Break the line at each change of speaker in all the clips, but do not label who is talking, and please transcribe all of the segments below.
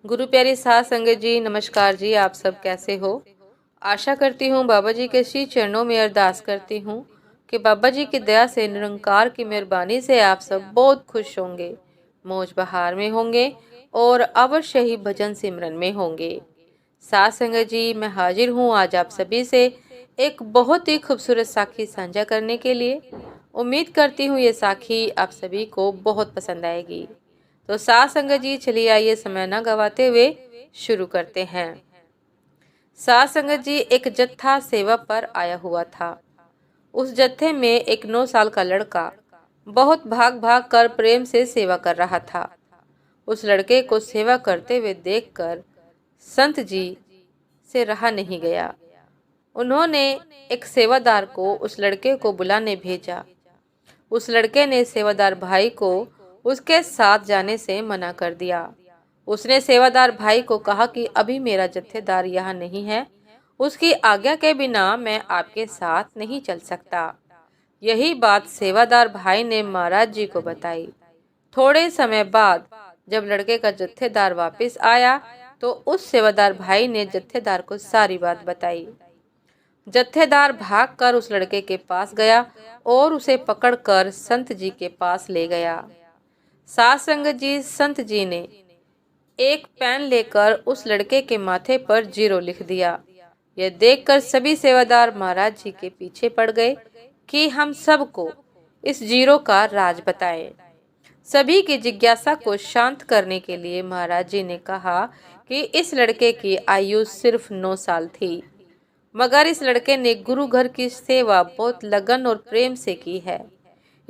गुरु प्यारी साध संगत जी, नमस्कार जी। आप सब कैसे हो? आशा करती हूँ बाबा जी के श्री चरणों में अरदास करती हूँ कि बाबा जी की दया से, निरंकार की मेहरबानी से आप सब बहुत खुश होंगे, मौज बहार में होंगे और अवश्य ही भजन सिमरन में होंगे। साध संगत जी, मैं हाजिर हूँ आज आप सभी से एक बहुत ही खूबसूरत साखी साझा करने के लिए। उम्मीद करती हूँ ये साखी आप सभी को बहुत पसंद आएगी। तो साध संगत जी, चलिए आइए समय न गवाते हुए शुरू करते हैं। साध संगत जी, एक जत्था सेवा पर आया हुआ था। उस जत्थे में एक 9 साल का लड़का बहुत भाग भाग कर प्रेम से सेवा कर रहा था। उस लड़के को सेवा करते हुए देखकर संत जी से रहा नहीं गया। उन्होंने एक सेवादार को उस लड़के को बुलाने भेजा। उस लड़के ने सेवादार भाई को उसके साथ जाने से मना कर दिया। उसने सेवादार भाई को कहा कि अभी मेरा जत्थेदार यहाँ नहीं है, उसकी आज्ञा के बिना मैं आपके साथ नहीं चल सकता। यही बात सेवादार भाई ने महाराज जी को बताई। थोड़े समय बाद जब लड़के का जत्थेदार वापस आया तो उस सेवादार भाई ने जत्थेदार को सारी बात बताई। जत्थेदार भागकर उस लड़के के पास गया और उसे पकड़कर संत जी के पास ले गया। साध संगत जी, संत जी ने एक पेन लेकर उस लड़के के माथे पर 0 लिख दिया। यह देखकर सभी सेवादार महाराज जी के पीछे पड़ गए कि हम सबको इस 0 का राज बताएं। सभी की जिज्ञासा को शांत करने के लिए महाराज जी ने कहा कि इस लड़के की आयु सिर्फ 9 साल थी, मगर इस लड़के ने गुरु घर की सेवा बहुत लगन और प्रेम से की है।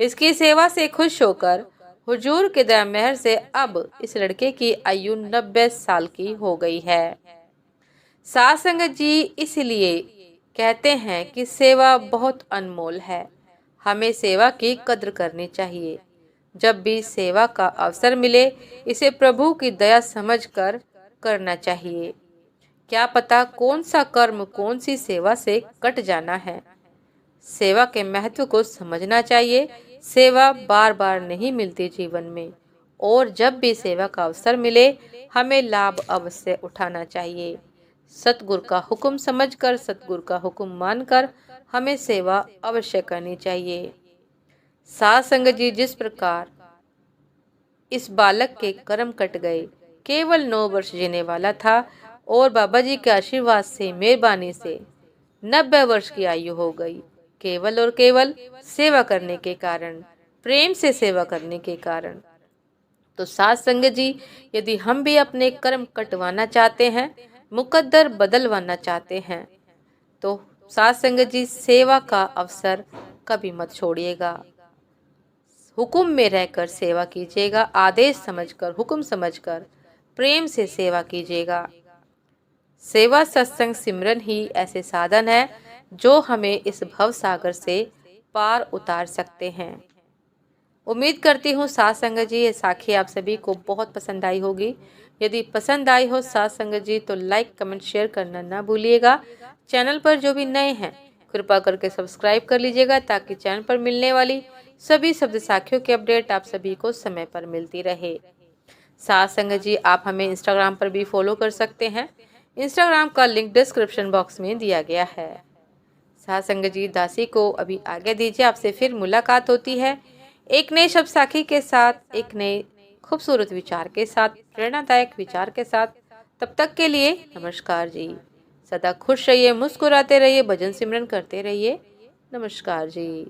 इसकी सेवा से खुश होकर हुजूर के दया मेहर से अब इस लड़के की आयु 90 साल की हो गई है। साध संगत जी, इसलिए कहते हैं कि सेवा बहुत अनमोल है। हमें सेवा की कद्र करनी चाहिए। जब भी सेवा का अवसर मिले इसे प्रभु की दया समझकर करना चाहिए। क्या पता कौन सा कर्म कौन सी सेवा से कट जाना है। सेवा के महत्व को समझना चाहिए। सेवा बार बार नहीं मिलती जीवन में, और जब भी सेवा का अवसर मिले हमें लाभ अवश्य उठाना चाहिए। सतगुरु का हुक्म समझकर, सतगुरु का हुक्म मानकर हमें सेवा अवश्य करनी चाहिए। साध संगत जी, जिस प्रकार इस बालक के कर्म कट गए, केवल 9 वर्ष जीने वाला था और बाबा जी के आशीर्वाद से, मेहरबानी से 90 वर्ष की आयु हो गई, केवल और केवल सेवा करने के कारण, प्रेम से सेवा करने के कारण। तो साध संगत जी, यदि हम भी अपने कर्म कटवाना चाहते हैं, मुकद्दर बदलवाना चाहते हैं, तो साध संगत जी, सेवा का अवसर कभी मत छोड़िएगा। हुक्म में रहकर सेवा कीजिएगा। आदेश समझकर, हुक्म समझकर प्रेम से सेवा कीजिएगा। सेवा, सत्संग, सिमरन ही ऐसे साधन है जो हमें इस भव सागर से पार उतार सकते हैं। उम्मीद करती हूँ साध संगत जी, ये साखी आप सभी को बहुत पसंद आई होगी। यदि पसंद आई हो साध संगत जी तो लाइक, कमेंट, शेयर करना ना भूलिएगा। चैनल पर जो भी नए हैं कृपा करके सब्सक्राइब कर लीजिएगा ताकि चैनल पर मिलने वाली सभी शब्द साखियों की अपडेट आप सभी को समय पर मिलती रहे। साध संगत जी, आप हमें इंस्टाग्राम पर भी फॉलो कर सकते हैं। इंस्टाग्राम का लिंक डिस्क्रिप्शन बॉक्स में दिया गया है। साध संगत जी, दासी को अभी आगे दीजिए। आपसे फिर मुलाकात होती है एक नए शब्द साखी के साथ, एक नए खूबसूरत विचार के साथ, प्रेरणादायक विचार के साथ। तब तक के लिए नमस्कार जी। सदा खुश रहिए, मुस्कुराते रहिए, भजन सिमरन करते रहिए। नमस्कार जी।